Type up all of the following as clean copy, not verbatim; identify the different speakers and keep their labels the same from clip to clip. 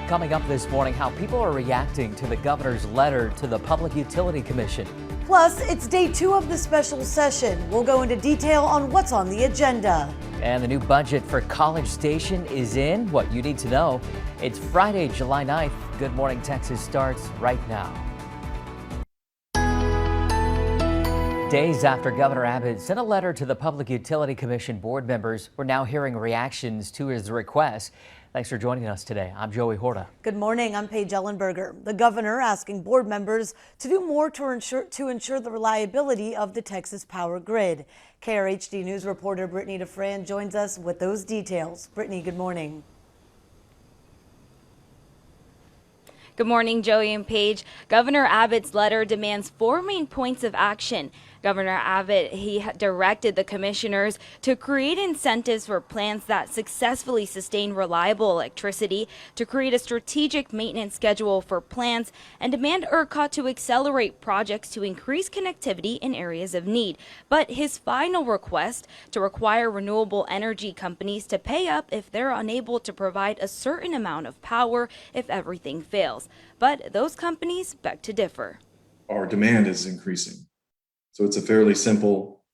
Speaker 1: Coming up this morning, how people are reacting to the governor's letter to the Public Utility Commission.
Speaker 2: Plus, it's day 2 of the special session. We'll go into detail on what's on the agenda.
Speaker 1: And the new budget for College Station is in. What you need to know. It's Friday, July 9th. Good Morning Texas starts right now. Days after Governor Abbott sent a letter to the Public Utility Commission board members, we're now hearing reactions to his request. Thanks for joining us today. I'm Joey Horta.
Speaker 2: Good morning. I'm Paige Ellenberger. The governor asking board members to do more to ensure the reliability of the Texas power grid. KRHD News reporter Brittany DeFran joins us with those details. Brittany, good morning.
Speaker 3: Good morning, Joey and Paige. Governor Abbott's letter demands 4 main points of action. Governor Abbott, he directed the commissioners to create incentives for plants that successfully sustain reliable electricity, to create a strategic maintenance schedule for plants, and demand ERCOT to accelerate projects to increase connectivity in areas of need. But his final request to require renewable energy companies to pay up if they're unable to provide a certain amount of power if everything fails. But those companies beg to differ.
Speaker 4: Our demand is increasing. So it's a fairly simple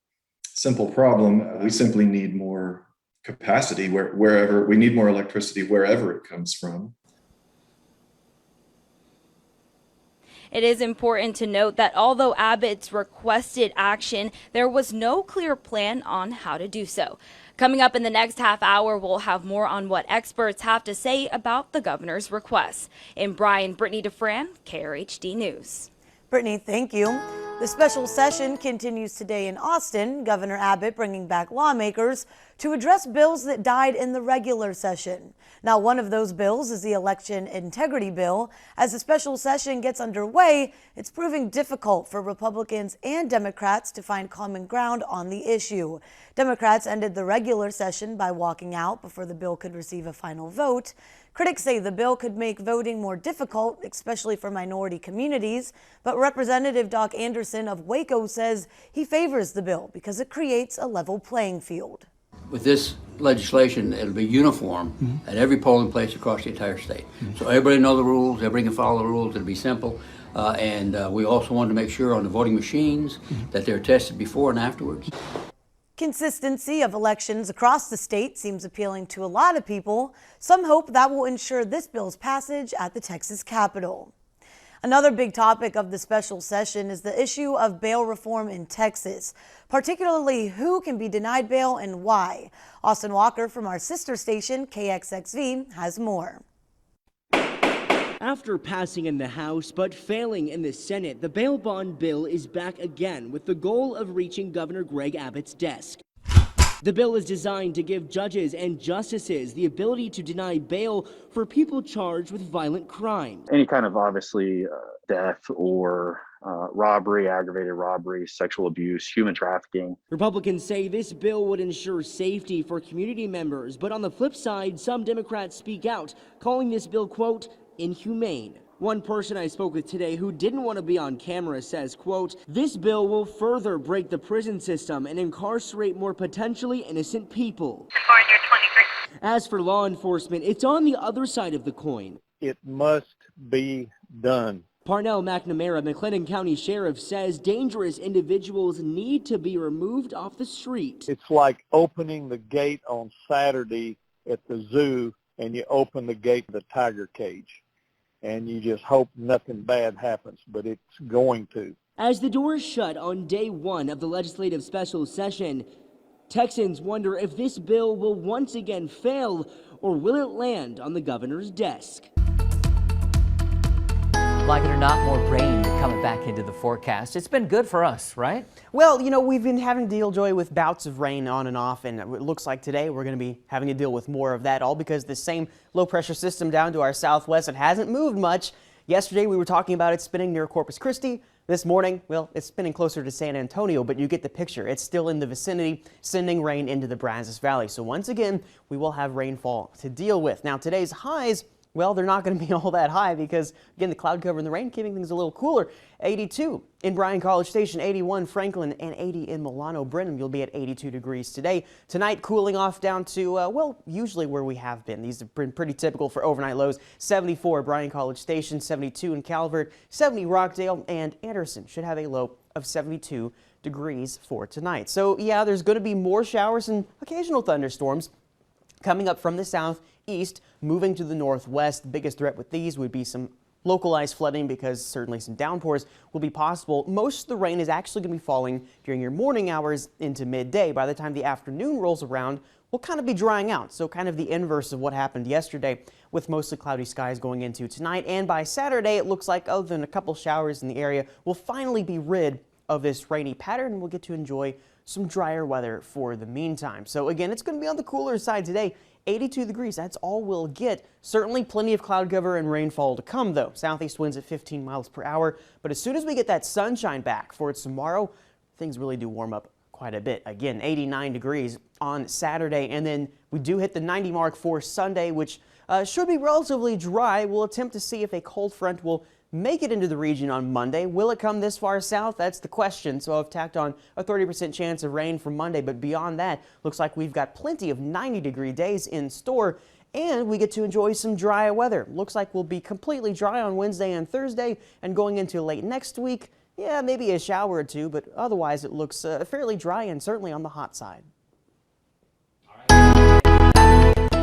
Speaker 4: problem. We simply need more capacity wherever we need more electricity, wherever it comes from.
Speaker 3: It is important to note that although Abbott's requested action, there was no clear plan on how to do so. Coming up in the next half hour, we'll have more on what experts have to say about the governor's request. In Bryan, Brittany DeFran, KRHD News.
Speaker 2: Brittany, thank you. The special session continues today in Austin. Governor Abbott bringing back lawmakers to address bills that died in the regular session. Now, one of those bills is the election integrity bill. As the special session gets underway, it's proving difficult for Republicans and Democrats to find common ground on the issue. Democrats ended the regular session by walking out before the bill could receive a final vote. Critics say the bill could make voting more difficult, especially for minority communities. But Representative Doc Anderson of Waco says he favors the bill because it creates a level playing field.
Speaker 5: With this legislation, it'll be uniform at every polling place across the entire state. So everybody know the rules, everybody can follow the rules, it'll be simple. And we also want to make sure on the voting machines that they're tested before and afterwards.
Speaker 2: Consistency of elections across the state seems appealing to a lot of people. Some hope that will ensure this bill's passage at the Texas Capitol. Another big topic of the special session is the issue of bail reform in Texas, particularly who can be denied bail and why. Austin Walker from our sister station, KXXV, has more.
Speaker 6: After passing in the House but failing in the Senate, the bail bond bill is back again with the goal of reaching Governor Greg Abbott's desk. The bill is designed to give judges and justices the ability to deny bail for people charged with violent crimes.
Speaker 7: Any kind of obviously death or robbery, aggravated robbery, sexual abuse, human trafficking.
Speaker 6: Republicans say this bill would ensure safety for community members, but on the flip side, some Democrats speak out, calling this bill, quote, inhumane. One person I spoke with today who didn't want to be on camera says, quote, this bill will further break the prison system and incarcerate more potentially innocent people.
Speaker 8: 423.
Speaker 6: As for law enforcement, it's on the other side of the coin.
Speaker 9: It must be done.
Speaker 6: Parnell McNamara, McLennan County Sheriff, says dangerous individuals need to be removed off the street.
Speaker 9: It's like opening the gate on Saturday at the zoo and you open the gate of the tiger cage. And you just hope nothing bad happens, but it's going to.
Speaker 6: As the doors shut on day 1 of the legislative special session, Texans wonder if this bill will once again fail or will it land on the governor's desk.
Speaker 1: Like it or not, more rain coming back into the forecast. It's been good for us, right?
Speaker 10: Well, you know, we've been having to deal, Joey, with bouts of rain on and off, and it looks like today we're going to be having to deal with more of that, all because the same low-pressure system down to our southwest, it hasn't moved much. Yesterday, we were talking about it spinning near Corpus Christi. This morning, well, it's spinning closer to San Antonio, but you get the picture. It's still in the vicinity, sending rain into the Brazos Valley. So once again, we will have rainfall to deal with. Now, today's highs well, they're not going to be all that high because, again, the cloud cover and the rain keeping things a little cooler. 82 in Bryan College Station, 81 Franklin, and 80 in Milano. Brenham, you'll be at 82 degrees today. Tonight, cooling off down to, well, usually where we have been. These have been pretty typical for overnight lows. 74 Bryan College Station, 72 in Calvert, 70 Rockdale, and Anderson should have a low of 72 degrees for tonight. So, yeah, there's going to be more showers and occasional thunderstorms coming up from the southeast, moving to the northwest. The biggest threat with these would be some localized flooding because certainly some downpours will be possible. Most of the rain is actually going to be falling during your morning hours into midday. By the time the afternoon rolls around, we'll kind of be drying out. So kind of the inverse of what happened yesterday with mostly cloudy skies going into tonight. And by Saturday, it looks like other than a couple showers in the area, we'll finally be rid of this rainy pattern and we'll get to enjoy some drier weather for the meantime. So again, it's going to be on the cooler side today. 82 degrees, that's all we'll get. Certainly plenty of cloud cover and rainfall to come though. Southeast winds at 15 miles per hour. But as soon as we get that sunshine back for tomorrow, things really do warm up quite a bit. Again, 89 degrees on Saturday, and then we do hit the 90 mark for Sunday, which should be relatively dry. We'll attempt to see if a cold front will make it into the region on Monday. Will it come this far south? That's the question. So I've tacked on a 30% chance of rain for Monday, but beyond that, looks like we've got plenty of 90-degree days in store, and we get to enjoy some dry weather. Looks like we'll be completely dry on Wednesday and Thursday, and going into late next week, yeah, maybe a shower or two, but otherwise it looks fairly dry and certainly on the hot side.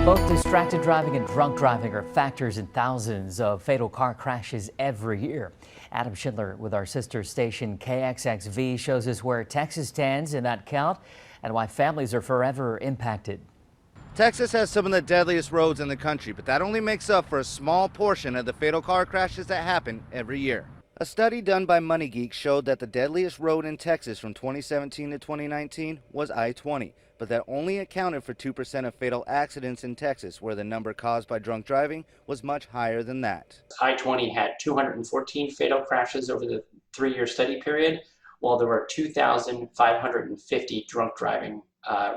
Speaker 1: Both distracted driving and drunk driving are factors in thousands of fatal car crashes every year. Adam Schindler with our sister station KXXV shows us where Texas stands in that count and why families are forever impacted.
Speaker 8: Texas has some of the deadliest roads in the country, but that only makes up for a small portion of the fatal car crashes that happen every year. A study done by Money Geek showed that the deadliest road in Texas from 2017 to 2019 was I-20, but that only accounted for 2% of fatal accidents in Texas, where the number caused by drunk driving was much higher than that.
Speaker 11: I-20 had 214 fatal crashes over the 3-year study period, while there were 2,550 drunk driving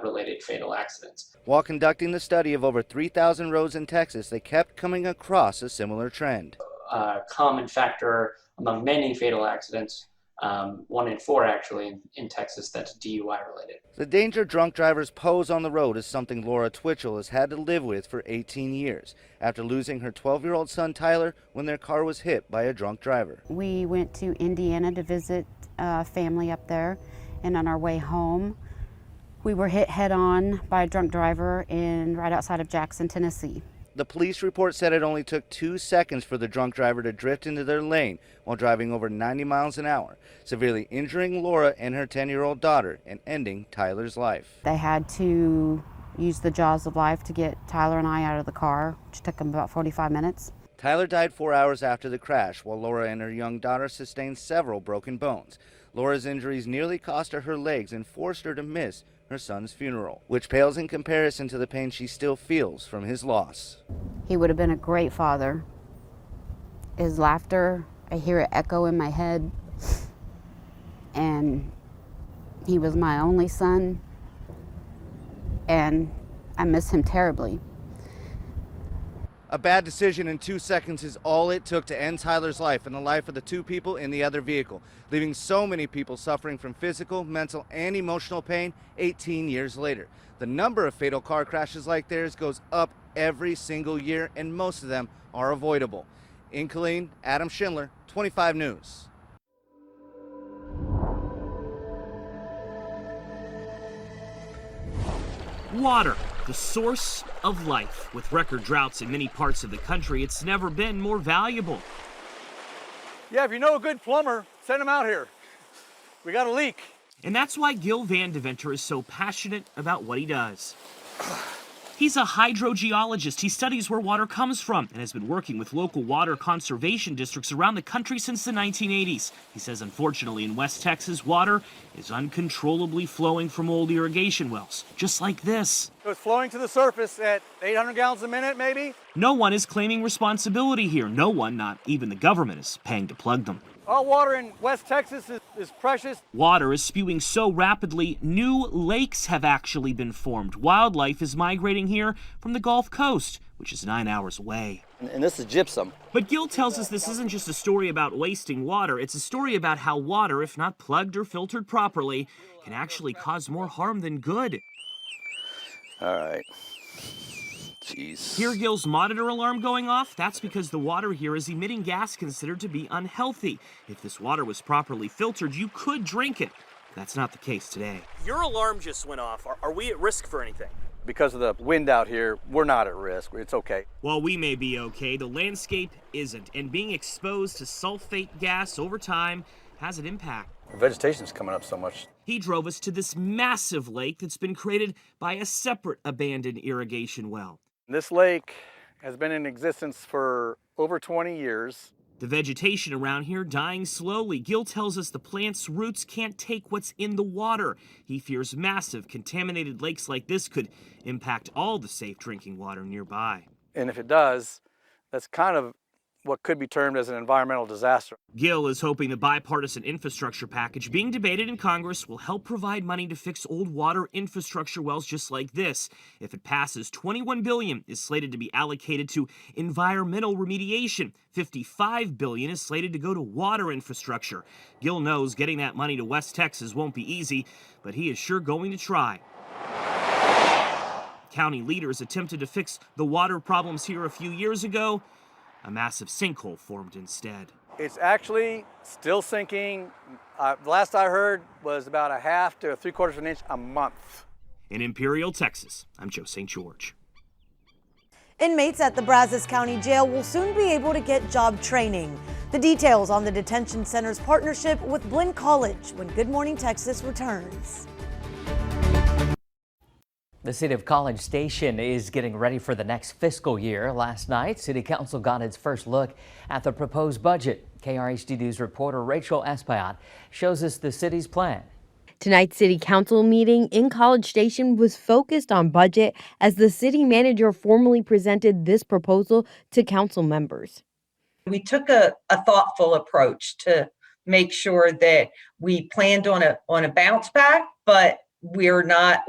Speaker 11: related fatal accidents.
Speaker 8: While conducting the study of over 3,000 roads in Texas, they kept coming across a similar trend.
Speaker 11: A common factor among many fatal accidents, 1 in 4 actually in Texas, that's DUI related.
Speaker 8: The danger drunk drivers pose on the road is something Laura Twitchell has had to live with for 18 years after losing her 12-year-old son Tyler when their car was hit by a drunk driver.
Speaker 12: We went to Indiana to visit family up there, and on our way home we were hit head-on by a drunk driver right outside of Jackson, Tennessee.
Speaker 8: The police report said it only took 2 seconds for the drunk driver to drift into their lane while driving over 90 miles an hour, severely injuring Laura and her 10-year-old daughter and ending Tyler's life.
Speaker 12: They had to use the jaws of life to get Tyler and I out of the car, which took them about 45 minutes.
Speaker 8: Tyler died 4 hours after the crash, while Laura and her young daughter sustained several broken bones. Laura's injuries nearly cost her legs and forced her to miss her son's funeral, which pales in comparison to the pain she still feels from his loss.
Speaker 12: He would have been a great father. His laughter, I hear it echo in my head, and he was my only son, and I miss him terribly.
Speaker 8: A bad decision in 2 seconds is all it took to end Tyler's life and the life of the 2 people in the other vehicle, leaving so many people suffering from physical, mental, and emotional pain 18 years later. The number of fatal car crashes like theirs goes up every single year, and most of them are avoidable. In Killeen, Adam Schindler, 25 News.
Speaker 13: Water, the source of life. With record droughts in many parts of the country, it's never been more valuable.
Speaker 14: Yeah, if you know a good plumber, send him out here. We got a leak.
Speaker 13: And that's why Gil Van Deventer is so passionate about what he does. He's a hydrogeologist. He studies where water comes from and has been working with local water conservation districts around the country since the 1980s. He says, unfortunately, in West Texas, water is uncontrollably flowing from old irrigation wells, just like this.
Speaker 14: So it's flowing to the surface at 800 gallons a minute, maybe?
Speaker 13: No one is claiming responsibility here. No one, not even the government, is paying to plug them.
Speaker 14: All water in West Texas is precious.
Speaker 13: Water is spewing so rapidly, new lakes have actually been formed. Wildlife is migrating here from the Gulf Coast, which is 9 hours away.
Speaker 15: And this is gypsum.
Speaker 13: But Gil tells us this isn't just a story about wasting water. It's a story about how water, if not plugged or filtered properly, can actually cause more harm than good.
Speaker 15: All right. Jeez.
Speaker 13: Hear Gil's monitor alarm going off? That's because the water here is emitting gas considered to be unhealthy. If this water was properly filtered, you could drink it. That's not the case today.
Speaker 16: Your alarm just went off. Are we at risk for anything?
Speaker 14: Because of the wind out here, we're not at risk. It's okay.
Speaker 13: While we may be okay, the landscape isn't, and being exposed to sulfate gas over time has an impact.
Speaker 15: Vegetation's coming up so much.
Speaker 13: He drove us to this massive lake that's been created by a separate abandoned irrigation well.
Speaker 14: This lake has been in existence for over 20 years.
Speaker 13: The vegetation around here dying slowly. Gil tells us the plant's roots can't take what's in the water. He fears massive contaminated lakes like this could impact all the safe drinking water nearby.
Speaker 14: And if it does, that's kind of what could be termed as an environmental disaster.
Speaker 13: Gil is hoping the bipartisan infrastructure package being debated in Congress will help provide money to fix old water infrastructure wells just like this. If it passes, $21 billion is slated to be allocated to environmental remediation. $55 billion is slated to go to water infrastructure. Gil knows getting that money to West Texas won't be easy, but he is sure going to try. County leaders attempted to fix the water problems here a few years ago. A massive sinkhole formed instead.
Speaker 14: It's actually still sinking. Last I heard was about a half to 3/4 inch a month.
Speaker 13: In Imperial, Texas, I'm Joe St. George.
Speaker 2: Inmates at the Brazos County Jail will soon be able to get job training. The details on the detention center's partnership with Blinn College when Good Morning Texas returns.
Speaker 1: The city of College Station is getting ready for the next fiscal year. Last night, City Council got its first look at the proposed budget. KRHD News reporter Rachel Espayat shows us the city's plan.
Speaker 17: Tonight's City Council meeting in College Station was focused on budget as the city manager formally presented this proposal to council members.
Speaker 18: We took a thoughtful approach to make sure that we planned on a bounce back, but we're not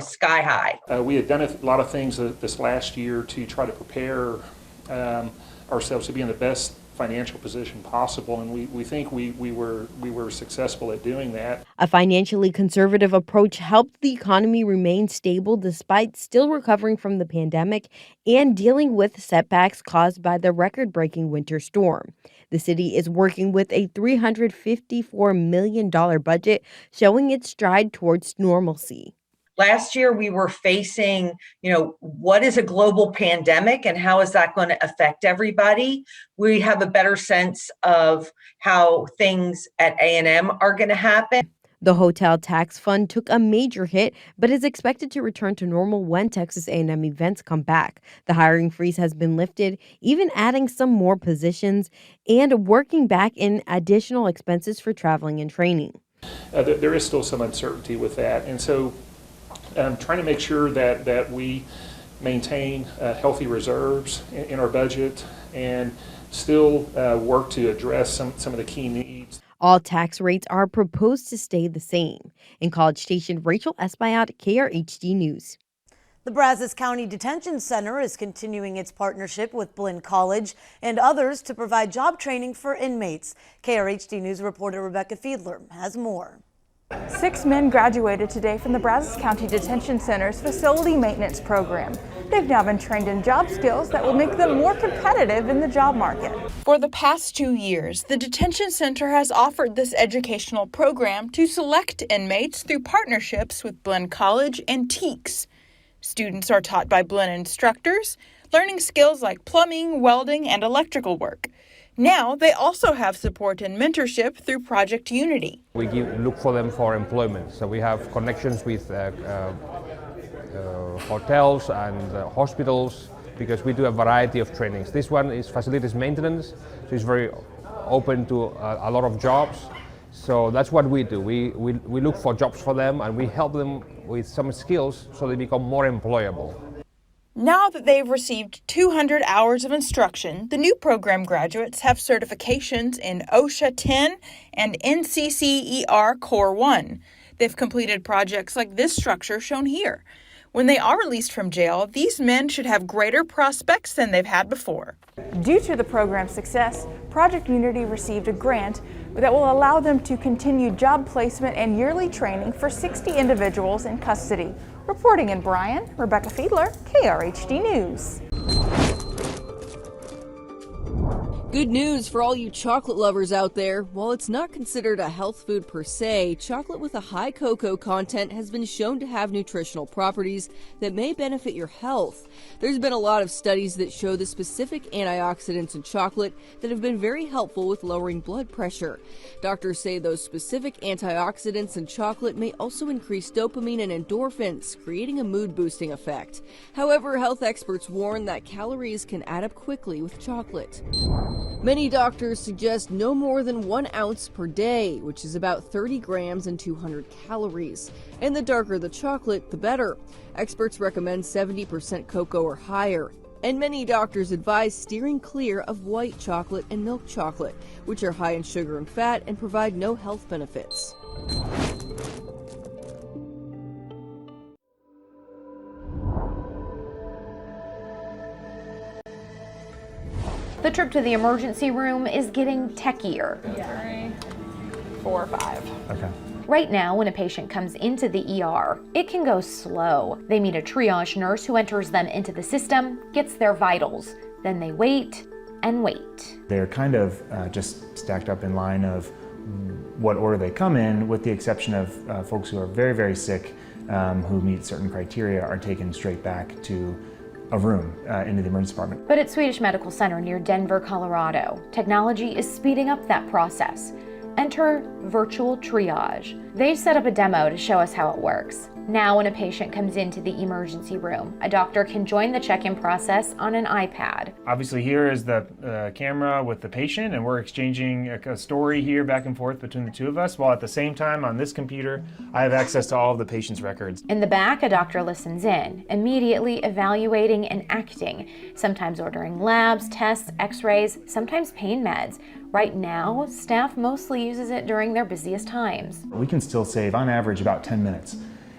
Speaker 18: sky high.
Speaker 19: We had done a lot of things this last year to try to prepare ourselves to be in the best financial position possible, and we think we were successful at doing that.
Speaker 17: A financially conservative approach helped the economy remain stable despite still recovering from the pandemic and dealing with setbacks caused by the record-breaking winter storm. The city is working with a $354 million budget, showing its stride towards normalcy.
Speaker 18: Last year, we were facing, what is a global pandemic and how is that going to affect everybody? We have a better sense of how things at A&M are going to happen.
Speaker 17: The hotel tax fund took a major hit, but is expected to return to normal when Texas A&M events come back. The hiring freeze has been lifted, even adding some more positions and working back in additional expenses for traveling and training.
Speaker 19: There is still some uncertainty with that, and so trying to make sure that we maintain healthy reserves in our budget and still work to address some of the key needs.
Speaker 17: All tax rates are proposed to stay the same. In College Station, Rachel Espayat, KRHD News.
Speaker 2: The Brazos County Detention Center is continuing its partnership with Blinn College and others to provide job training for inmates. KRHD News reporter Rebecca Fiedler has more.
Speaker 20: 6 men graduated today from the Brazos County Detention Center's facility maintenance program. They've now been trained in job skills that will make them more competitive in the job market.
Speaker 21: For the past 2 years, the detention center has offered this educational program to select inmates through partnerships with Blinn College and TEACS. Students are taught by Blinn instructors, learning skills like plumbing, welding, and electrical work. Now, they also have support and mentorship through Project Unity.
Speaker 22: We look for them for employment, so we have connections with hotels and hospitals because we do a variety of trainings. This one is facilities maintenance, so it's very open to a lot of jobs. So that's what we do. We look for jobs for them and we help them with some skills so they become more employable.
Speaker 21: Now that they've received 200 hours of instruction, the new program graduates have certifications in OSHA 10 and NCCER Core 1. They've completed projects like this structure shown here. When they are released from jail, these men should have greater prospects than they've had before.
Speaker 20: Due to the program's success, Project Unity received a grant that will allow them to continue job placement and yearly training for 60 individuals in custody. Reporting in Bryan, Rebecca Fiedler, KRHD News.
Speaker 3: Good news for all you chocolate lovers out there. While it's not considered a health food per se, chocolate with a high cocoa content has been shown to have nutritional properties that may benefit your health. There's been a lot of studies that show the specific antioxidants in chocolate that have been very helpful with lowering blood pressure. Doctors say those specific antioxidants in chocolate may also increase dopamine and endorphins, creating a mood-boosting effect. However, health experts warn that calories can add up quickly with chocolate. Many doctors suggest no more than 1 ounce per day, which is about 30 grams and 200 calories. And the darker the chocolate, the better. Experts recommend 70% cocoa or higher. And many doctors advise steering clear of white chocolate and milk chocolate, which are high in sugar and fat and provide no health benefits.
Speaker 4: The trip to the emergency room is getting techier.
Speaker 20: 3, 4, 5.
Speaker 23: Okay.
Speaker 4: Right now, when a patient comes into the ER, it can go slow. They meet a triage nurse who enters them into the system, gets their vitals. Then they wait and wait.
Speaker 23: They're kind of just stacked up in line of what order they come in, with the exception of folks who are very, very sick, who meet certain criteria, are taken straight back to a room into the emergency department.
Speaker 4: But at Swedish Medical Center near Denver, Colorado, technology is speeding up that process. Enter virtual triage. They set up a demo to show us how it works. Now, when a patient comes into the emergency room, a doctor can join the check-in process on an iPad.
Speaker 23: Obviously here is the camera with the patient, and we're exchanging a story here back and forth between the two of us, while at the same time on this computer, I have access to all of the patient's records.
Speaker 4: In the back, a doctor listens in, immediately evaluating and acting, sometimes ordering labs, tests, x-rays, sometimes pain meds. Right now, staff mostly uses it during their busiest times.
Speaker 23: We can still save, on average, about 10 minutes.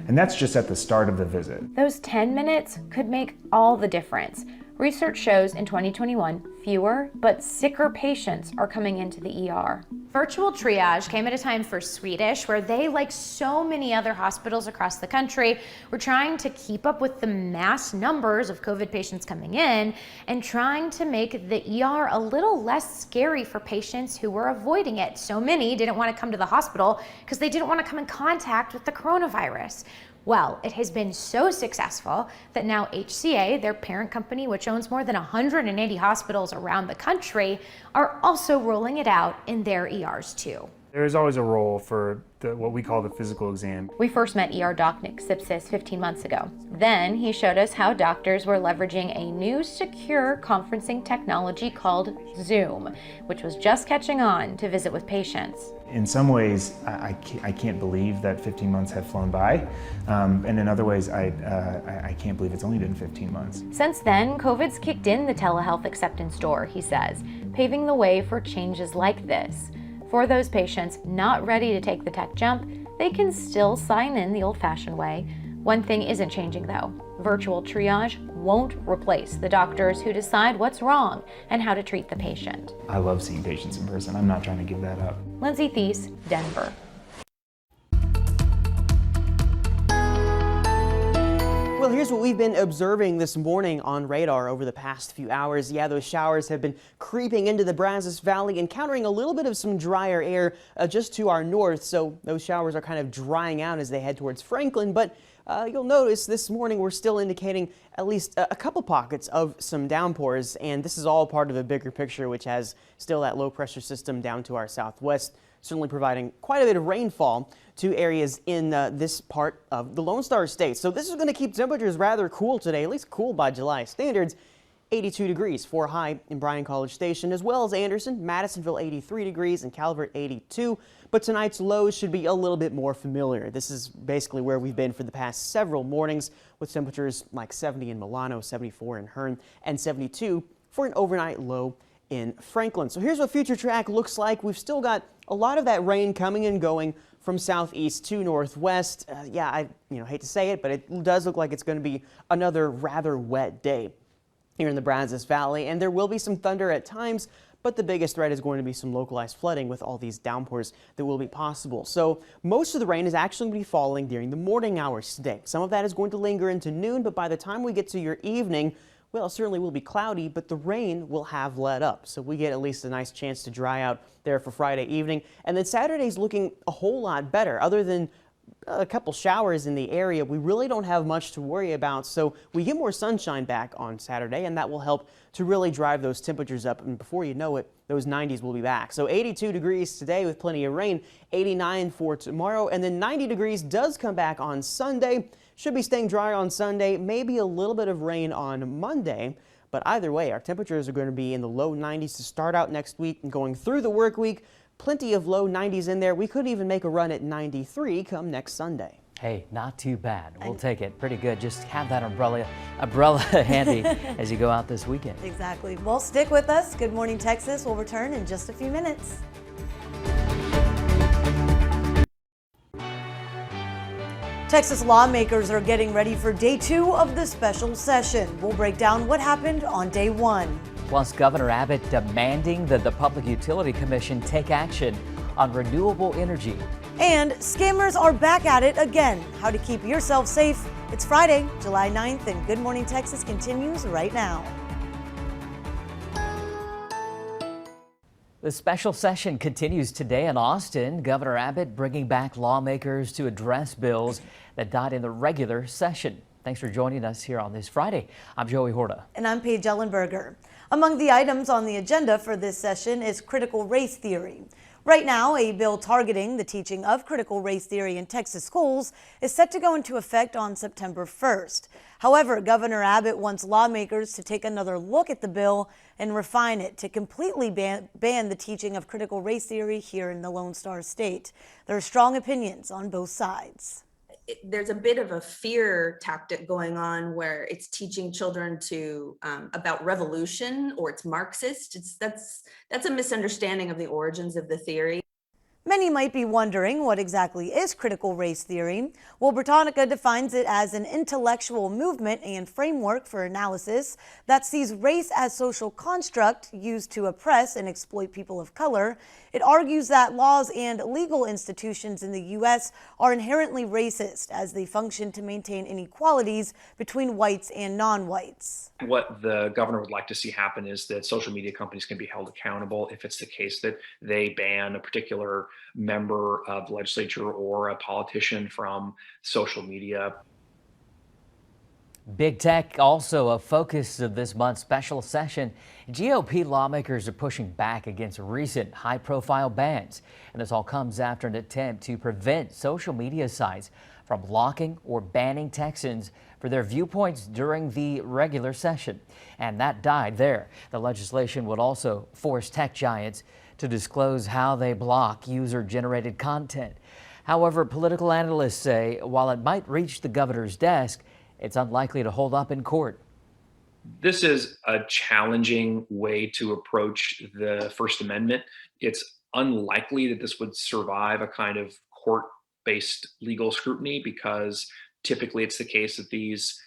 Speaker 23: And that's just at the start of the visit.
Speaker 4: Those 10 minutes could make all the difference. Research shows in 2021, fewer but sicker patients are coming into the ER. Virtual triage came at a time for Swedish, where they, like so many other hospitals across the country, were trying to keep up with the mass numbers of COVID patients coming in and trying to make the ER a little less scary for patients who were avoiding it. So many didn't want to come to the hospital because they didn't want to come in contact with the coronavirus. Well, it has been so successful that now HCA, their parent company, which owns more than 180 hospitals around the country, are also rolling it out in their ERs too.
Speaker 23: There is always a role for what we call the physical exam.
Speaker 4: We first met ER Doc Nick Sipsis 15 months ago. Then he showed us how doctors were leveraging a new secure conferencing technology called Zoom, which was just catching on to visit with patients.
Speaker 23: In some ways, I can't believe that 15 months have flown by, and in other ways, I can't believe it's only been 15 months.
Speaker 4: Since then, COVID's kicked in the telehealth acceptance door, he says, paving the way for changes like this. For those patients not ready to take the tech jump, they can still sign in the old-fashioned way. One thing isn't changing though. Virtual triage won't replace the doctors who decide what's wrong and how to treat the patient.
Speaker 23: I love seeing patients in person. I'm not trying to give that up.
Speaker 4: Lindsay Thies, Denver.
Speaker 10: Well, here's what we've been observing this morning on radar over the past few hours. Yeah, those showers have been creeping into the Brazos Valley, encountering a little bit of some drier air just to our north. So those showers are kind of drying out as they head towards Franklin. But you'll notice this morning we're still indicating at least a couple pockets of some downpours. And this is all part of a bigger picture, which has still that low pressure system down to our southwest, certainly providing quite a bit of rainfall to areas in this part of the Lone Star State. So this is going to keep temperatures rather cool today, at least cool by July standards. 82 degrees for a high in Bryan College Station, as well as Anderson, Madisonville 83 degrees, and Calvert 82. But tonight's lows should be a little bit more familiar. This is basically where we've been for the past several mornings, with temperatures like 70 in Milano, 74 in Hearn, and 72 for an overnight low in Franklin. So here's what future track looks like. We've still got a lot of that rain coming and going from southeast to northwest. I hate to say it, but it does look like it's going to be another rather wet day here in the Brazos Valley, and there will be some thunder at times, but the biggest threat is going to be some localized flooding with all these downpours that will be possible. So most of the rain is actually going to be falling during the morning hours today. Some of that is going to linger into noon, but by the time we get to your evening, well, it certainly will be cloudy, but the rain will have let up. So we get at least a nice chance to dry out there for Friday evening. And then Saturday's looking a whole lot better. Other than a couple showers in the area, we really don't have much to worry about. So we get more sunshine back on Saturday, and that will help to really drive those temperatures up. And before you know it, those 90s will be back. So 82 degrees today with plenty of rain, 89 for tomorrow, and then 90 degrees does come back on Sunday. Should be staying dry on Sunday, maybe a little bit of rain on Monday. But either way, our temperatures are going to be in the low 90s to start out next week and going through the work week. Plenty of low 90s in there. We could even make a run at 93 come next Sunday.
Speaker 1: Hey, not too bad. We'll take it. Pretty good. Just have that umbrella handy as you go out this weekend.
Speaker 2: Exactly. Well, stick with us. Good Morning Texas will return in just a few minutes. Texas lawmakers are getting ready for day 2 of the special session. We'll break down what happened on day 1.
Speaker 1: Plus, Governor Abbott demanding that the Public Utility Commission take action on renewable energy.
Speaker 2: And scammers are back at it again. How to keep yourself safe. It's Friday, July 9th, and Good Morning Texas continues right now.
Speaker 1: The special session continues today in Austin. Governor Abbott bringing back lawmakers to address bills that died in the regular session. Thanks for joining us here on this Friday. I'm Joey Horta.
Speaker 2: And I'm Paige Ellenberger. Among the items on the agenda for this session is critical race theory. Right now, a bill targeting the teaching of critical race theory in Texas schools is set to go into effect on September 1st. However, Governor Abbott wants lawmakers to take another look at the bill and refine it to completely ban the teaching of critical race theory here in the Lone Star State. There are strong opinions on both sides.
Speaker 5: There's a bit of a fear tactic going on where it's teaching children to about revolution, or it's Marxist. That's a misunderstanding of the origins of the theory.
Speaker 2: Many might be wondering what exactly is critical race theory. Well, Britannica defines it as an intellectual movement and framework for analysis that sees race as social construct used to oppress and exploit people of color. It argues that laws and legal institutions in the U.S. are inherently racist as they function to maintain inequalities between whites and non-whites.
Speaker 7: What the governor would like to see happen is that social media companies can be held accountable if it's the case that they ban a particular member of the legislature or a politician from social media.
Speaker 1: Big tech also a focus of this month's special session. GOP lawmakers are pushing back against recent high-profile bans, and this all comes after an attempt to prevent social media sites from blocking or banning Texans for their viewpoints during the regular session. And that died there. The legislation would also force tech giants to disclose how they block user-generated content. However, political analysts say while it might reach the governor's desk, it's unlikely to hold up in court.
Speaker 7: This is a challenging way to approach the First Amendment. It's unlikely that this would survive a kind of court-based legal scrutiny, because typically it's the case that these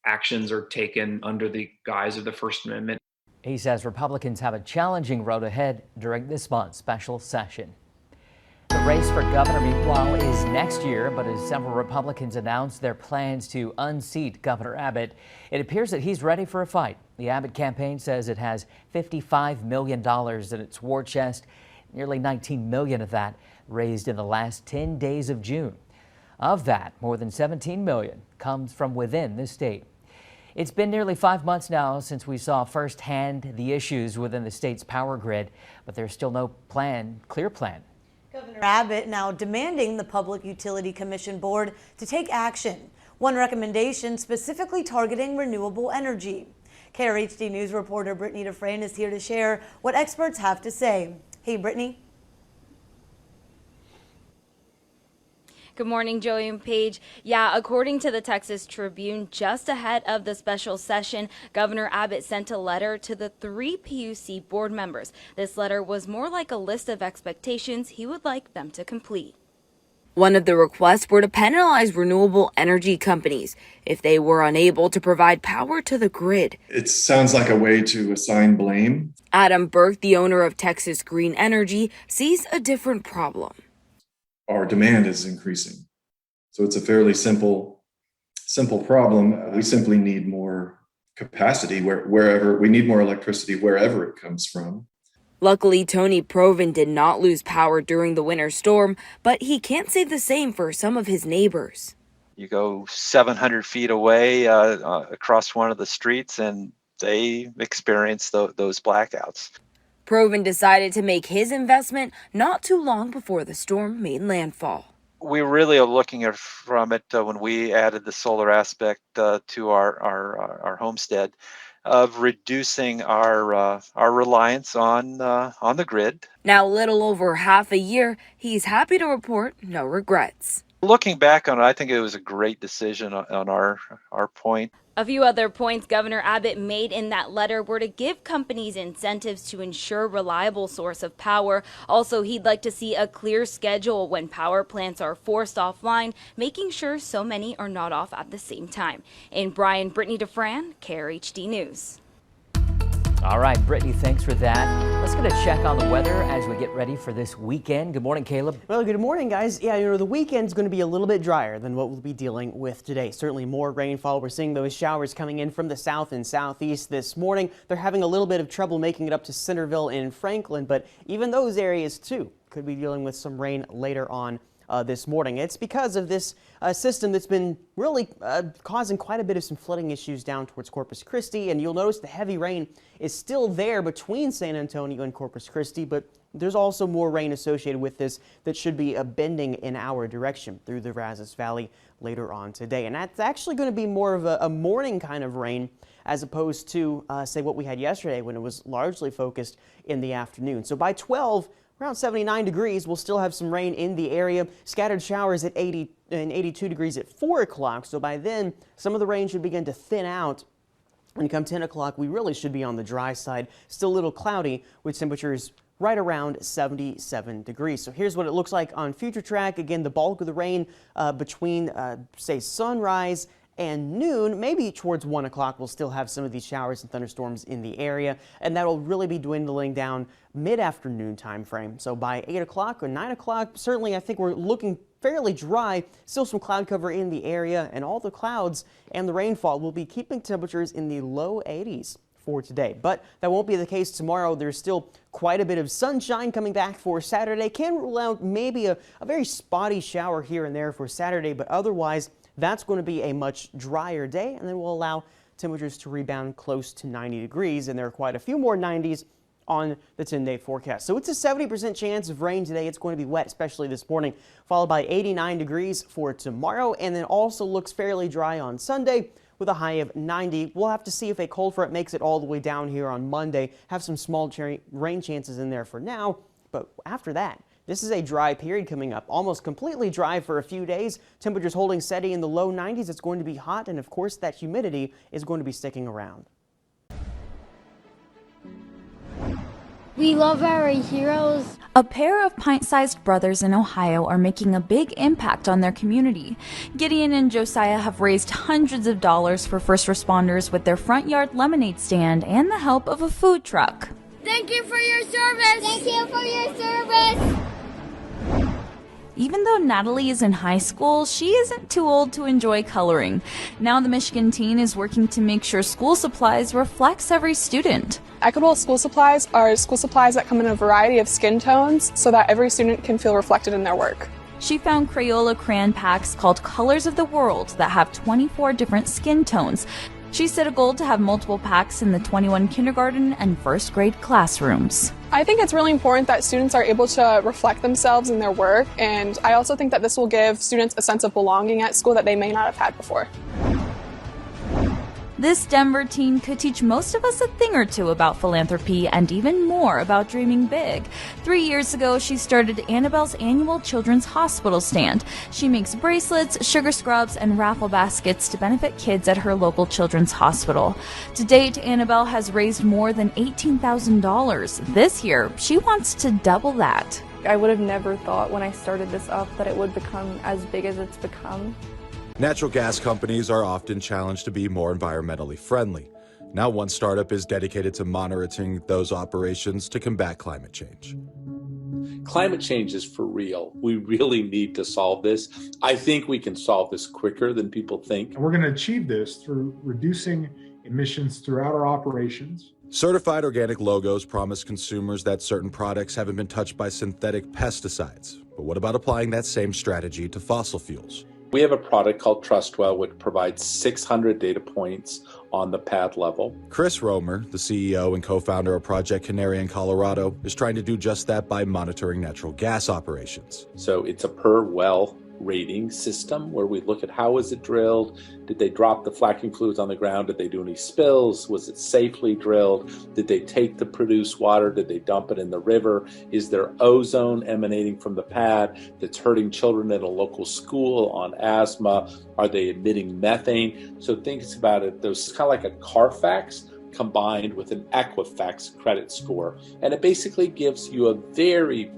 Speaker 7: actions are taken under the guise of the First Amendment.
Speaker 1: He says Republicans have a challenging road ahead during this month's special session. The race for governor, meanwhile, is next year, but as several Republicans announced their plans to unseat Governor Abbott, it appears that he's ready for a fight. The Abbott campaign says it has $55 million in its war chest, nearly $19 million of that raised in the last 10 days of June. Of that, more than $17 million comes from within the state. It's been nearly 5 months now since we saw firsthand the issues within the state's power grid, but there's still no clear plan.
Speaker 2: Governor Abbott now demanding the Public Utility Commission Board to take action. One recommendation specifically targeting renewable energy. KRHD News reporter Brittany DeFran is here to share what experts have to say. Hey, Brittany.
Speaker 6: Good morning, Joey and Paige. Yeah, according to the Texas Tribune, just ahead of the special session, Governor Abbott sent a letter to the 3 PUC board members. This letter was more like a list of expectations he would like them to complete.
Speaker 9: One of the requests were to penalize renewable energy companies if they were unable to provide power to the grid.
Speaker 11: It sounds like a way to assign blame.
Speaker 9: Adam Burke, the owner of Texas Green Energy, sees a different problem.
Speaker 11: Our demand is increasing. So it's a fairly simple problem. We simply need more capacity wherever we need more electricity, wherever it comes from.
Speaker 9: Luckily, Tony Provin did not lose power during the winter storm, but he can't say the same for some of his neighbors.
Speaker 24: You go 700 feet away across one of the streets and they experience those blackouts.
Speaker 9: Provin decided to make his investment not too long before the storm made landfall.
Speaker 24: We really are looking at from it when we added the solar aspect to our homestead, of reducing our reliance on the grid.
Speaker 9: Now, little over half a year, he's happy to report no regrets.
Speaker 24: Looking back on it, I think it was a great decision on our point.
Speaker 6: A few other points Governor Abbott made in that letter were to give companies incentives to ensure reliable source of power. Also, he'd like to see a clear schedule when power plants are forced offline, making sure so many are not off at the same time. In Bryan, Brittany DeFran, KRHD News.
Speaker 1: All right, Brittany, thanks for that. Let's get a check on the weather as we get ready for this weekend. Good morning, Caleb.
Speaker 10: Well, good morning, guys. Yeah, the weekend's going to be a little bit drier than what we'll be dealing with today. Certainly more rainfall. We're seeing those showers coming in from the south and southeast this morning. They're having a little bit of trouble making it up to Centerville and Franklin, but even those areas, too, could be dealing with some rain later on this morning. It's because of this system that's been really causing quite a bit of some flooding issues down towards Corpus Christi, and you'll notice the heavy rain is still there between San Antonio and Corpus Christi, but there's also more rain associated with this that should be bending in our direction through the Brazos Valley later on today. And that's actually going to be more of a morning kind of rain as opposed to, say, what we had yesterday when it was largely focused in the afternoon. So by 12, around 79 degrees, we'll still have some rain in the area. Scattered showers at 80 and 82 degrees at 4 o'clock. So by then, some of the rain should begin to thin out. And come 10 o'clock, we really should be on the dry side. Still a little cloudy with temperatures right around 77 degrees. So here's what it looks like on Future Track. Again, the bulk of the rain between, say, sunrise and noon, maybe towards 1 o'clock, we'll still have some of these showers and thunderstorms in the area, and that'll really be dwindling down mid-afternoon time frame. So by 8 o'clock or 9 o'clock, certainly I think we're looking fairly dry. Still some cloud cover in the area, and all the clouds and the rainfall will be keeping temperatures in the low 80s for today. But that won't be the case tomorrow. There's still quite a bit of sunshine coming back for Saturday. Can rule out maybe a very spotty shower here and there for Saturday, but otherwise that's going to be a much drier day, and then we'll allow temperatures to rebound close to 90 degrees, and there are quite a few more 90s on the 10-day forecast. So it's a 70% chance of rain today. It's going to be wet, especially this morning, followed by 89 degrees for tomorrow, and then also looks fairly dry on Sunday with a high of 90. We'll have to see if a cold front makes it all the way down here on Monday. Have some small rain chances in there for now, but after that, this is a dry period coming up, almost completely dry for a few days. Temperatures holding steady in the low 90s. It's going to be hot, and of course that humidity is going to be sticking around.
Speaker 25: We love our heroes. A pair of pint-sized brothers in Ohio are making a big impact on their community. Gideon and Josiah have raised hundreds of dollars for first responders with their front yard lemonade stand and the help of a food truck. Thank you for your service. Thank you for your service. Even though Natalie is in high school, she isn't too old to enjoy coloring. Now the Michigan teen is working to make sure school supplies reflects every student.
Speaker 26: Equitable school supplies are school supplies that come in a variety of skin tones so that every student can feel reflected in their work.
Speaker 25: She found Crayola crayon packs called Colors of the World that have 24 different skin tones. She set a goal to have multiple packs in the 21 kindergarten and first grade classrooms.
Speaker 26: I think it's really important that students are able to reflect themselves in their work, and I also think that this will give students a sense of belonging at school that they may not have had before.
Speaker 25: This Denver teen could teach most of us a thing or two about philanthropy and even more about dreaming big. 3 years ago, she started Annabelle's annual Children's Hospital stand. She makes bracelets, sugar scrubs, and raffle baskets to benefit kids at her local children's hospital. To date, Annabelle has raised more than $18,000. This year, she wants to double that.
Speaker 26: I would have never thought when I started this up that it would become as big as it's become.
Speaker 8: Natural gas companies are often challenged to be more environmentally friendly. Now one startup is dedicated to monitoring those operations to combat climate change.
Speaker 12: Climate change is for real. We really need to solve this. I think we can solve this quicker than people think.
Speaker 13: And we're going to achieve this through reducing emissions throughout our operations.
Speaker 8: Certified organic logos promise consumers that certain products haven't been touched by synthetic pesticides. But what about applying that same strategy to fossil fuels?
Speaker 12: We have a product called TrustWell, which provides 600 data points on the pad level.
Speaker 8: Chris Romer, the CEO and co-founder of Project Canary in Colorado, is trying to do just that by monitoring natural gas operations.
Speaker 12: So it's a per well rating system where we look at how was it drilled, did they drop the fracking fluids on the ground, did they do any spills, was it safely drilled, did they take the produced water, did they dump it in the river, is there ozone emanating from the pad that's hurting children at a local school on asthma, are they emitting methane? So think about it, there's kind of like a Carfax combined with an Equifax credit score, and it basically gives you a very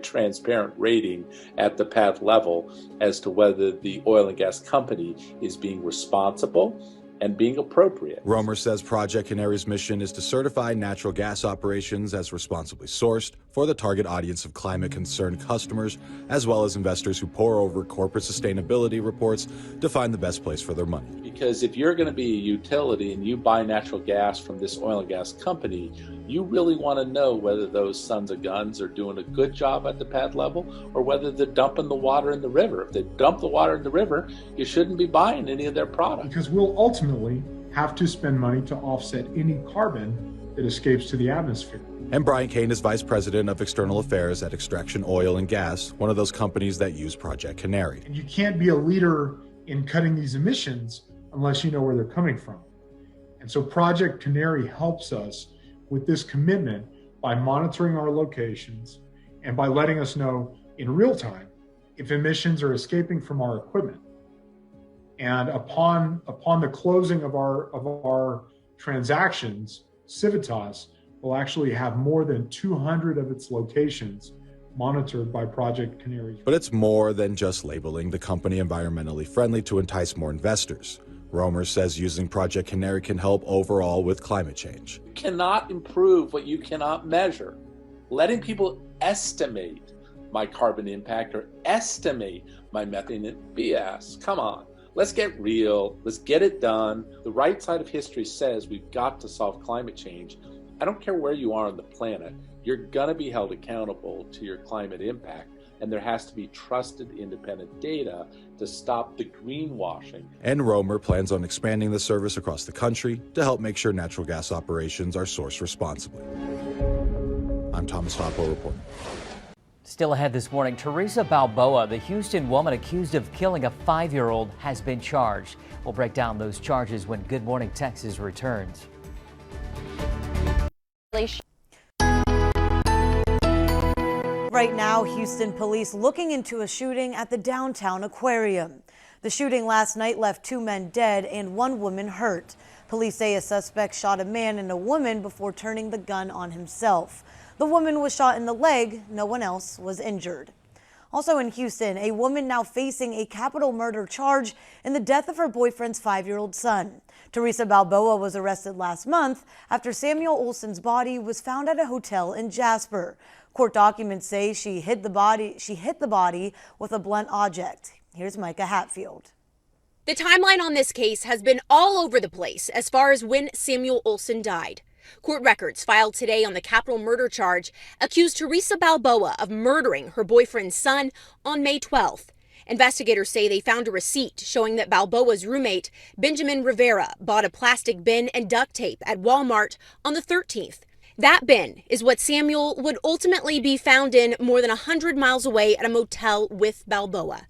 Speaker 12: transparent rating at the pad level as to whether the oil and gas company is being responsible and being appropriate.
Speaker 8: Romer says Project Canary's mission is to certify natural gas operations as responsibly sourced for the target audience of climate-concerned customers, as well as investors who pore over corporate sustainability reports to find the best place for their money.
Speaker 12: Because if you're going to be a utility and you buy natural gas from this oil and gas company, you really want to know whether those sons of guns are doing a good job at the pad level or whether they're dumping the water in the river. If they dump the water in the river, you shouldn't be buying any of their products.
Speaker 13: Because we'll ultimately have to spend money to offset any carbon that escapes to the atmosphere.
Speaker 8: And Brian Kane is Vice President of External Affairs at Extraction Oil and Gas, one of those companies that use Project Canary.
Speaker 13: And you can't be a leader in cutting these emissions unless you know where they're coming from. And so Project Canary helps us with this commitment by monitoring our locations and by letting us know in real time if emissions are escaping from our equipment. And upon the closing of our transactions, Civitas will actually have more than 200 of its locations monitored by Project Canary.
Speaker 8: But it's more than just labeling the company environmentally friendly to entice more investors. Romer says using Project Canary can help overall with climate change.
Speaker 12: You cannot improve what you cannot measure. Letting people estimate my carbon impact or estimate my methane BS. Come on. Let's get real. Let's get it done. The right side of history says we've got to solve climate change. I don't care where you are on the planet. You're going to be held accountable to your climate impact. And there has to be trusted independent data to stop the greenwashing.
Speaker 8: And Romer plans on expanding the service across the country to help make sure natural gas operations are sourced responsibly. I'm Thomas Hoppo reporting.
Speaker 1: Still ahead this morning, Teresa Balboa, the Houston woman accused of killing a 5-year-old, has been charged. We'll break down those charges when Good Morning Texas returns.
Speaker 2: Right now, Houston police looking into a shooting at the downtown aquarium. The shooting last night left 2 men dead and 1 woman hurt. Police say a suspect shot a man and a woman before turning the gun on himself. The woman was shot in the leg. No one else was injured. Also in Houston, a woman now facing a capital murder charge in the death of her boyfriend's 5-year-old son. Teresa Balboa was arrested last month after Samuel Olson's body was found at a hotel in Jasper. Court documents say she hit the body with a blunt object. Here's Micah Hatfield.
Speaker 14: The timeline on this case has been all over the place as far as when Samuel Olson died. Court records filed today on the capital murder charge accused Teresa Balboa of murdering her boyfriend's son on May 12th. Investigators say they found a receipt showing that Balboa's roommate, Benjamin Rivera, bought a plastic bin and duct tape at Walmart on the 13th. That bin is what Samuel would ultimately be found in more than 100 miles away at a motel with Balboa.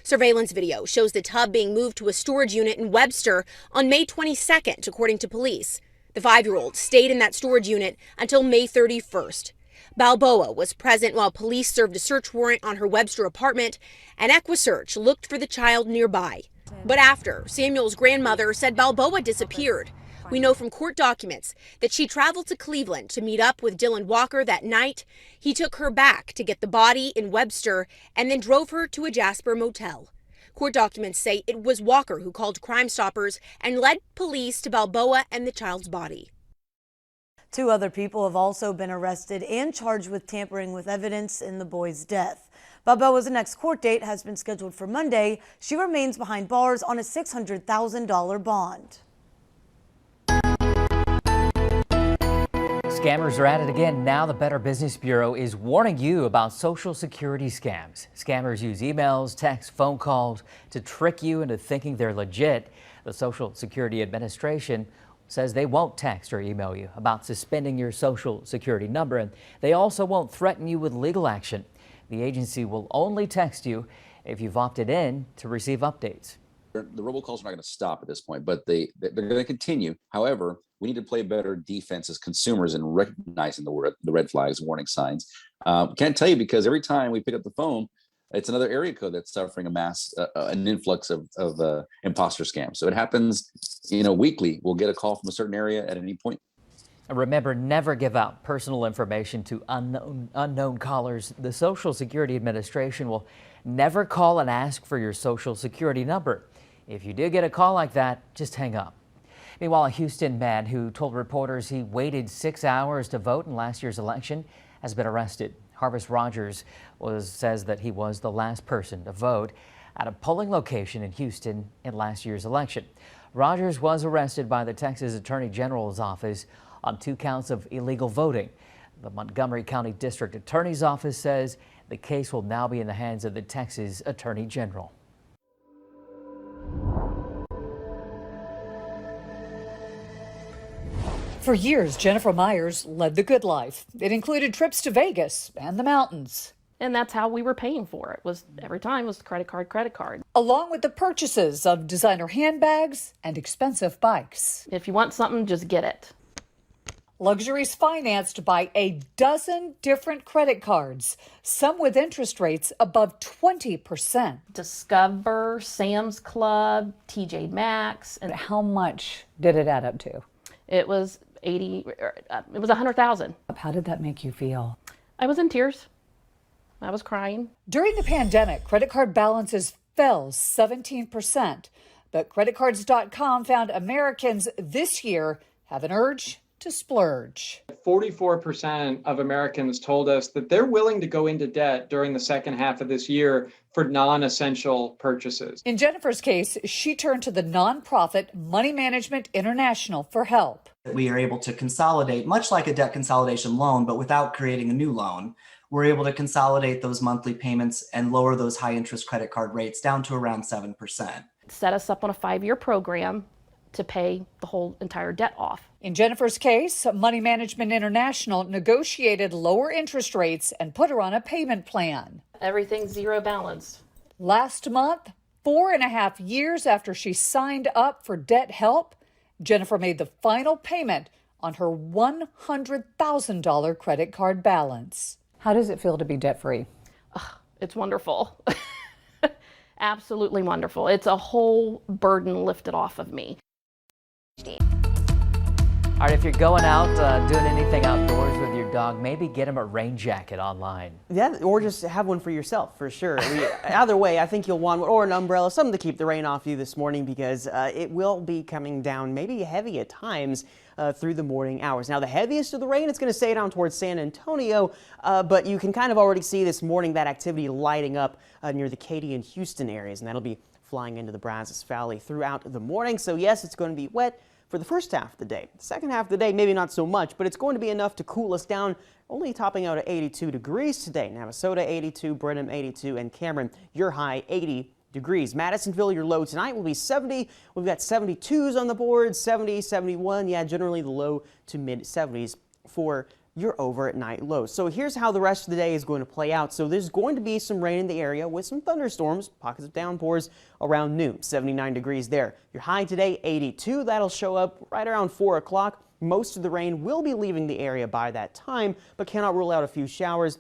Speaker 14: Surveillance video shows the tub being moved to a storage unit in Webster on May 22nd, according to police. The 5-year-old stayed in that storage unit until May 31st. Balboa was present while police served a search warrant on her Webster apartment, and EquiSearch looked for the child nearby. But after, Samuel's grandmother said Balboa disappeared. We know from court documents that she traveled to Cleveland to meet up with Dylan Walker that night. He took her back to get the body in Webster and then drove her to a Jasper motel. Court documents say it was Walker who called Crime Stoppers and led police to Balboa and the child's body.
Speaker 2: 2 other people have also been arrested and charged with tampering with evidence in the boy's death. Balboa's next court date has been scheduled for Monday. She remains behind bars on a $600,000 bond.
Speaker 1: Scammers are at it again. Now the Better Business Bureau is warning you about Social Security scams. Scammers use emails, texts, phone calls to trick you into thinking they're legit. The Social Security Administration says they won't text or email you about suspending your Social Security number, and they also won't threaten you with legal action. The agency will only text you if you've opted in to receive updates.
Speaker 15: The robocalls are not going to stop at this point, but they're going to continue. However, we need to play better defense as consumers in recognizing the red flags, warning signs. Can't tell you because every time we pick up the phone, it's another area code that's suffering an influx of imposter scams. So it happens, weekly. We'll get a call from a certain area at any point.
Speaker 1: And remember, never give out personal information to unknown callers. The Social Security Administration will never call and ask for your Social Security number. If you do get a call like that, just hang up. Meanwhile, a Houston man who told reporters he waited 6 hours to vote in last year's election has been arrested. Harvest Rogers says that he was the last person to vote at a polling location in Houston in last year's election. Rogers was arrested by the Texas Attorney General's office on 2 counts of illegal voting. The Montgomery County District Attorney's Office says the case will now be in the hands of the Texas Attorney General.
Speaker 16: For years, Jennifer Myers led the good life. It included trips to Vegas and the mountains.
Speaker 17: And that's how we were paying for it, was every time was credit card.
Speaker 16: Along with the purchases of designer handbags and expensive bikes.
Speaker 17: If you want something, just get it.
Speaker 16: Luxuries financed by a dozen different credit cards, some with interest rates above 20%.
Speaker 17: Discover, Sam's Club, TJ Maxx.
Speaker 16: And how much did it add up to?
Speaker 17: It was $100,000.
Speaker 16: How did that make you feel?
Speaker 17: I was in tears. I was crying.
Speaker 16: During the pandemic, credit card balances fell 17%, but creditcards.com found Americans this year have an urge to splurge.
Speaker 18: 44% of Americans told us that they're willing to go into debt during the second half of this year for non-essential purchases.
Speaker 16: In Jennifer's case, she turned to the nonprofit Money Management International for help.
Speaker 19: We are able to consolidate, much like a debt consolidation loan, but without creating a new loan. We're able to consolidate those monthly payments and lower those high interest credit card rates down to around 7%.
Speaker 17: Set us up on a 5-year program to pay the whole entire debt off.
Speaker 16: In Jennifer's case, Money Management International negotiated lower interest rates and put her on a payment plan.
Speaker 17: Everything's zero balance.
Speaker 16: Last month, 4.5 years after she signed up for debt help, Jennifer made the final payment on her $100,000 credit card balance. How does it feel to be debt-free?
Speaker 17: It's wonderful. Absolutely wonderful. It's a whole burden lifted off of me.
Speaker 1: All right, if you're going out doing anything outdoors with your dog, maybe get him a rain jacket online.
Speaker 10: Yeah, or just have one for yourself, for sure. Either way, I think you'll want one, or an umbrella, something to keep the rain off you this morning, because it will be coming down maybe heavy at times through the morning hours. Now, the heaviest of the rain, it's going to stay down towards San Antonio, but you can kind of already see this morning that activity lighting up near the Katy and Houston areas, and that'll be flying into the Brazos Valley throughout the morning. So yes, it's going to be wet for the first half of the day. The second half of the day, maybe not so much, but it's going to be enough to cool us down, only topping out at 82 degrees today. Navasota 82, Brenham 82, and Cameron, your high 80 degrees. Madisonville, your low tonight will be 70. We've got 72s on the board, 70, 71. Yeah, generally the low to mid 70s for your overnight lows. So here's how the rest of the day is going to play out. So there's going to be some rain in the area with some thunderstorms, pockets of downpours around noon, 79 degrees there. Your high today, 82. That'll show up right around 4 o'clock. Most of the rain will be leaving the area by that time, but cannot rule out a few showers.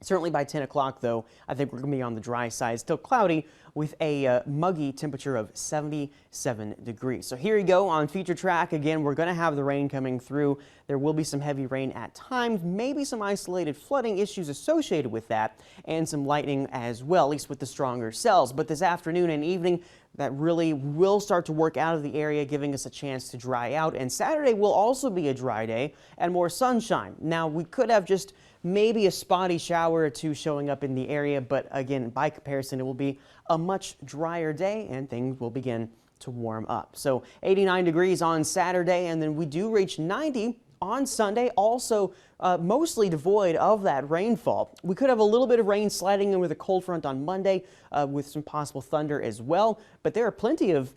Speaker 10: Certainly by 10 o'clock, though, I think we're going to be on the dry side. Still cloudy with a muggy temperature of 77 degrees. So here you go on Feature Track. Again, we're going to have the rain coming through. There will be some heavy rain at times, maybe some isolated flooding issues associated with that, and some lightning as well, at least with the stronger cells. But this afternoon and evening, that really will start to work out of the area, giving us a chance to dry out. And Saturday will also be a dry day and more sunshine. Now, we could have just maybe a spotty shower or two showing up in the area, but again, by comparison, it will be a much drier day and things will begin to warm up. So 89 degrees on Saturday, and then we do reach 90 on Sunday, also mostly devoid of that rainfall. We could have a little bit of rain sliding in with a cold front on Monday with some possible thunder as well, but there are plenty of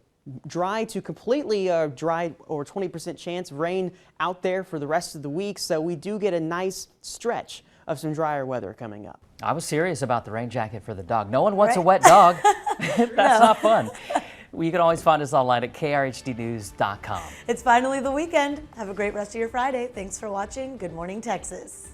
Speaker 10: dry to completely dry or 20% chance of rain out there for the rest of the week. So we do get a nice stretch of some drier weather coming up.
Speaker 1: I was serious about the rain jacket for the dog. No one wants a wet dog. That's not fun. You can always find us online at krhdnews.com.
Speaker 2: It's finally the weekend. Have a great rest of your Friday. Thanks for watching Good Morning Texas.